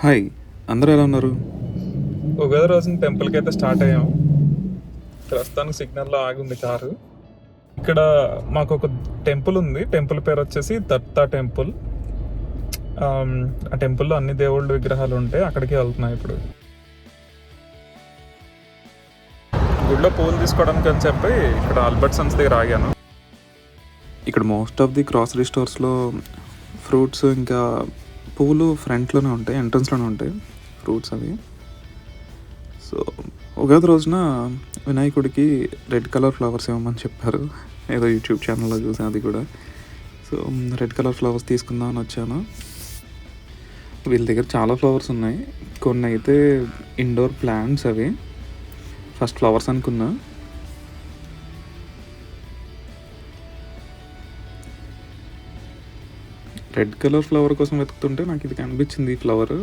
Hi! అందరూ ఎలా ఉన్నారు? ఉగాది రోజున టెంపుల్కి అయితే స్టార్ట్ అయ్యాం. ప్రస్తుతానికి సిగ్నల్లో ఆగి ఉంది కారు. ఇక్కడ మాకు ఒక టెంపుల్ ఉంది. టెంపుల్ పేరు వచ్చేసి దత్తా టెంపుల్. ఆ టెంపుల్లో అన్ని దేవుళ్ళ విగ్రహాలు ఉంటాయి. అక్కడికి వెళ్తున్నాం ఇప్పుడు. గుడిలో పూలు తీసుకోవడానికి అని చెప్పి ఇక్కడ ఆల్బర్ట్సన్స్ దగ్గర ఆగాను. ఇక్కడ మోస్ట్ ఆఫ్ ది గ్రాసరీ స్టోర్స్‌లో ఫ్రూట్స్ ఇంకా పువ్వులు ఫ్రంట్‌లోనే ఉంటాయి. ఎంట్రన్స్‌లోనే ఉంటాయి ఫ్రూట్స్ అవి. సో, ఉగాది రోజున వినాయకుడికి రెడ్ కలర్ ఫ్లవర్స్ ఇవ్వమని చెప్పారు. ఏదో యూట్యూబ్ ఛానల్‌లో చూసాను అది కూడా. సో, రెడ్ కలర్ ఫ్లవర్స్ తీసుకుందాం అని వచ్చాను. వీళ్ళ దగ్గర చాలా ఫ్లవర్స్ ఉన్నాయి. కొన్ని అయితే ఇండోర్ ప్లాంట్స్ అవి. ఫస్ట్ ఫ్లవర్స్ అనుకున్నా. రెడ్ కలర్ ఫ్లవర్ కోసం వెతుకుతుంటే నాకు ఇది కనిపించింది ఈ ఫ్లవర్.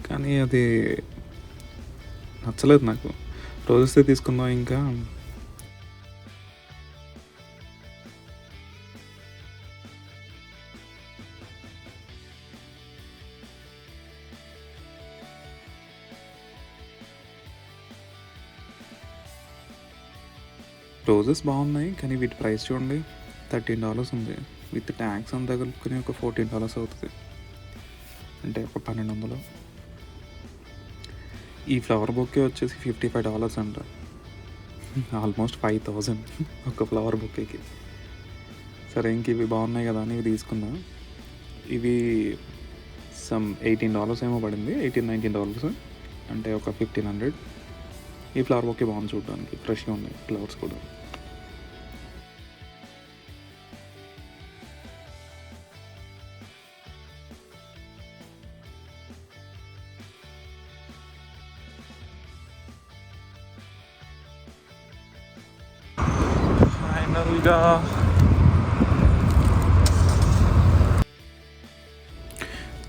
కానీ అది నచ్చలేదు నాకు. రోజెసే తీసుకుందాం ఇంకా. రోజెస్ బాగున్నాయి కానీ వీటి ప్రైస్ చూడండి, $13 ఉంది. విత్ ట్యాక్స్ అంతా కలుపుకొని ఒక $14 అవుతుంది, అంటే ఒక 1200. ఈ ఫ్లవర్ బొకే వచ్చేసి $55 అంట. ఆల్మోస్ట్ 5000 ఒక ఫ్లవర్ బొకేకి. సరే ఇంక ఇవి బాగున్నాయి కదా అని ఇవి తీసుకున్నా. ఇవి సమ్ $18 ఏమో పడింది, $19 అంటే ఒక 1500. ఈ ఫ్లవర్ బొకే బాగుంది చూడడానికి, ఫ్రెష్గా ఉన్నాయి ఫ్లవర్స్ కూడా. ఫైనల్గా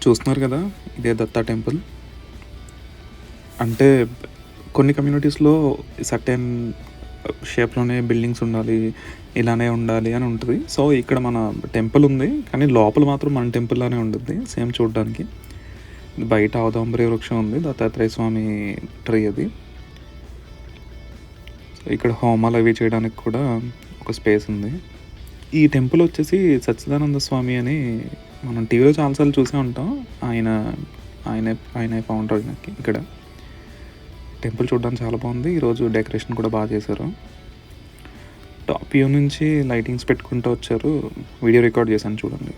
చూస్తున్నారు కదా, ఇదే దత్తా టెంపుల్. అంటే కొన్ని కమ్యూనిటీస్లో సర్టెన్ షేప్లోనే బిల్డింగ్స్ ఉండాలి, ఇలానే ఉండాలి అని ఉంటుంది. సో ఇక్కడ మన టెంపుల్ ఉంది కానీ లోపల మాత్రం మన టెంపుల్లానే ఉంటుంది సేమ్ చూడడానికి. బయట ఆవుదాంబరి వృక్షం ఉంది, దత్తాత్రేయ స్వామి ట్రీ అది. సో ఇక్కడ హోమాలు అవి చేయడానికి కూడా ఒక స్పేస్ ఉంది. ఈ టెంపుల్ వచ్చేసి సచ్చిదానంద స్వామి అని మనం టీవీలో చాలాసార్లు చూసే ఉంటాం. ఆయన ఫౌండర్ ఇక్కడ. టెంపుల్ చూడడానికి చాలా బాగుంది. ఈరోజు డెకరేషన్ కూడా బాగా చేశారు. టాప్ వ్యూ నుంచి లైటింగ్స్ పెట్టుకుంటూ వచ్చారు. వీడియో రికార్డ్ చేశాను చూడండి.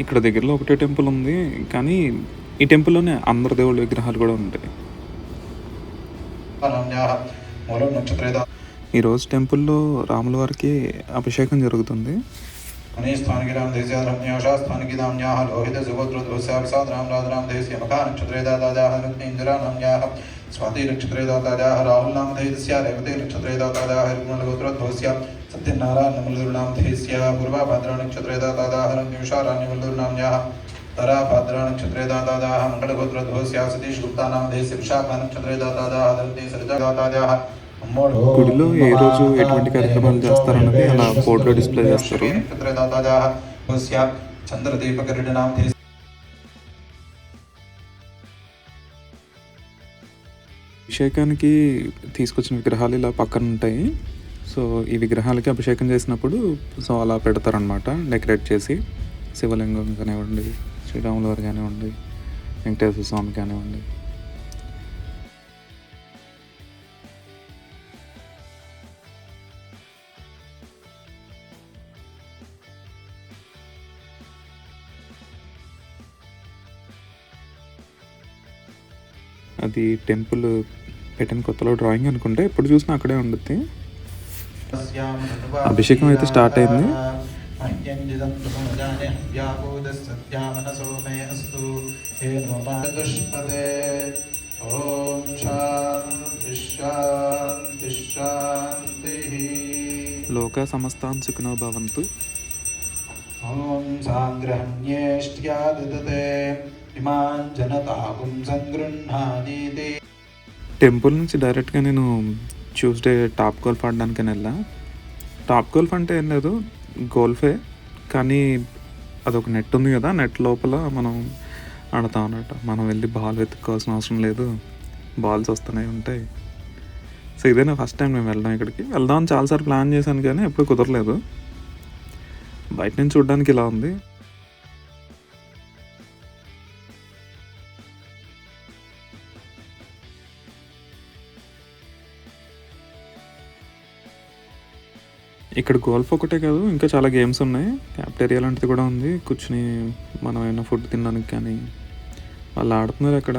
ఇక్కడ దగ్గరలో ఒకటే టెంపుల్ ఉంది కానీ ఈ టెంపుల్లోనే అందరు దేవుళ్ళ విగ్రహాలు కూడా ఉంటాయి. ఈరోజు టెంపుల్లో రాముల వారికి అభిషేకం జరుగుతుంది. स्वाति नक्षत्रे दाताजाः राहुल नाम धैर्यस्य रेवती नक्षत्रे दाताजाः हिरण्यगोत्र ध्वस्य सत्यनारायण नमलुर नाम धैर्यस्य पूर्वा भाद्रा नक्षत्रे दाताजाः रंगयुषाराण्यमलुर नामयाः तरा भाद्रा नक्षत्रे दाताजाः मंगलगोत्र ध्वस्य सतीश गुप्ता नाम धैर्यस्य विशाखा नक्षत्रे दाताजाः धरती सरिता दाताजाः గుడిలో ఏ రోజు ఎటువంటి కార్యక్రమాలు చేస్తారన్నది అలా బోర్డులో డిస్ప్లే చేస్తారు. नक्षत्रे दाताजाः ध्वस्य चंद्रदीपकरिण नाम धैर्य అభిషేకానికి తీసుకొచ్చిన విగ్రహాలు ఇలా పక్కన ఉంటాయి. సో ఈ విగ్రహాలకి అభిషేకం చేసినప్పుడు సో అలా పెడతారనమాట, డెకరేట్ చేసి. శివలింగం కానివ్వండి, శ్రీరాముల వారు కానివ్వండి, వెంకటేశ్వర స్వామి కానివ్వండి. అది టెంపుల్ పెట్టిన కొత్తలో డ్రాయింగ్ అనుకుంటే, ఎప్పుడు చూసినా అక్కడే ఉంటుంది. అభిషేకం అయితే స్టార్ట్ అయింది. లోక సమస్తాన్ సుఖినో భవంతు. ఓం సాంగ్రహణ్యేష్ట్యాదిదతే इमान् जनतापुं सङ्गृह्णानीते టెంపుల్ నుంచి డైరెక్ట్గా నేను ట్యూస్డే టాప్ గోల్ఫ్ ఆడడానికని వెళ్ళా. టాప్ గోల్ఫ్ అంటే ఏం లేదు, గోల్ఫే, కానీ అదొక నెట్ ఉంది కదా, నెట్ లోపల మనం ఆడతాం అన్నట్టు. మనం వెళ్ళి బాల్ వెతుక్కోవాల్సిన అవసరం లేదు, బాల్స్ వస్తూనే ఉంటాయి. సో ఇదే నా ఫస్ట్ టైం మేము వెళ్ళడం ఇక్కడికి. వెళ్దామని చాలాసార్లు ప్లాన్ చేశాను కానీ ఎప్పుడు కుదరలేదు. బయట నుంచి చూడడానికి ఇలా ఉంది. ఇక్కడ గోల్ఫ్ ఒకటే కాదు, ఇంకా చాలా గేమ్స్ ఉన్నాయి. క్యాఫ్టేరియా లాంటిది కూడా ఉంది, కూర్చుని మనం ఏమైనా ఫుడ్ తినడానికి కానీ. వాళ్ళు ఆడుతున్నారు అక్కడ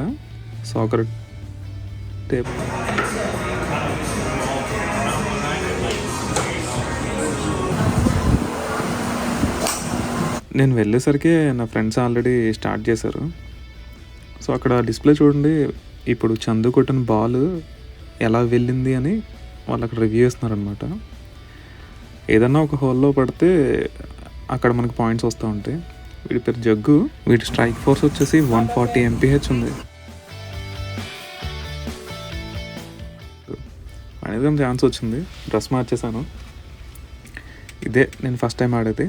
సాకర్ టేప్. నేను వెళ్ళేసరికి నా ఫ్రెండ్స్ ఆల్రెడీ స్టార్ట్ చేశారు. సో అక్కడ డిస్ప్లే చూడండి, ఇప్పుడు చందు కొట్టిన బాల్ ఎలా వెళ్ళింది అని వాళ్ళు అక్కడ రివ్యూ చేస్తున్నారనమాట. ఏదన్నా ఒక హోల్లో పడితే అక్కడ మనకు పాయింట్స్ వస్తూ ఉంటాయి. వీడి పేరు జగ్గు, వీడి స్ట్రైక్ ఫోర్స్ వచ్చేసి 140 MPH ఉంది. అనేది ఛాన్స్ వచ్చింది, డ్రెస్ మార్చేసాను. ఇదే నేను ఫస్ట్ టైం ఆడేది.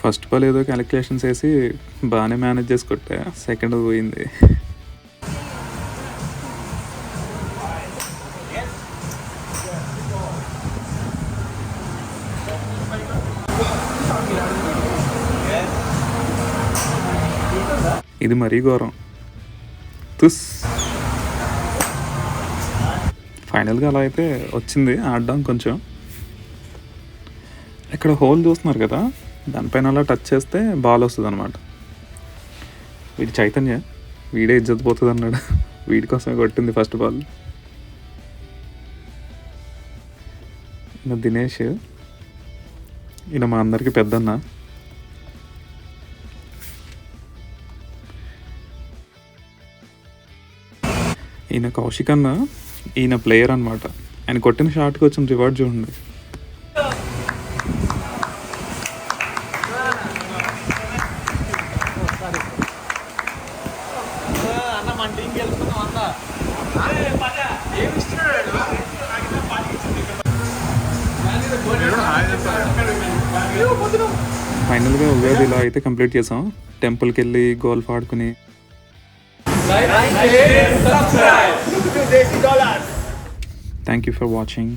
ఫస్ట్ బాల్ ఏదో క్యాలిక్యులేషన్స్ వేసి బాగానే మేనేజ్ చేసి కొట్టా, సెకండ్ పోయింది. ఇది మరీ ఘోరం. తుస్ ఫైనల్గా అలా అయితే వచ్చింది ఆడడం. కొంచెం ఇక్కడ హోల్ చూస్తున్నారు కదా, దానిపైన అలా టచ్ చేస్తే బాల్ వస్తుంది అనమాట. వీడి చైతన్య, వీడే ఇజ్జత్ పోతుంది అన్నాడు, వీడి కోసమే కొట్టింది ఫస్ట్ బాల్. ఈయన దినేష్, ఈయన మా అందరికీ పెద్దన్న. ఈయన కౌశిక్ అన్న, ఈయన ప్లేయర్ అనమాట. ఆయన కొట్టిన షాట్కి వచ్చిన రివార్డ్ చూడండి. ఫైనల్గా ఉగాది ఇలా అయితే కంప్లీట్ చేసాం. టెంపుల్కి వెళ్ళి గోల్ఫ్ ఆడుకుని. Thank you for watching.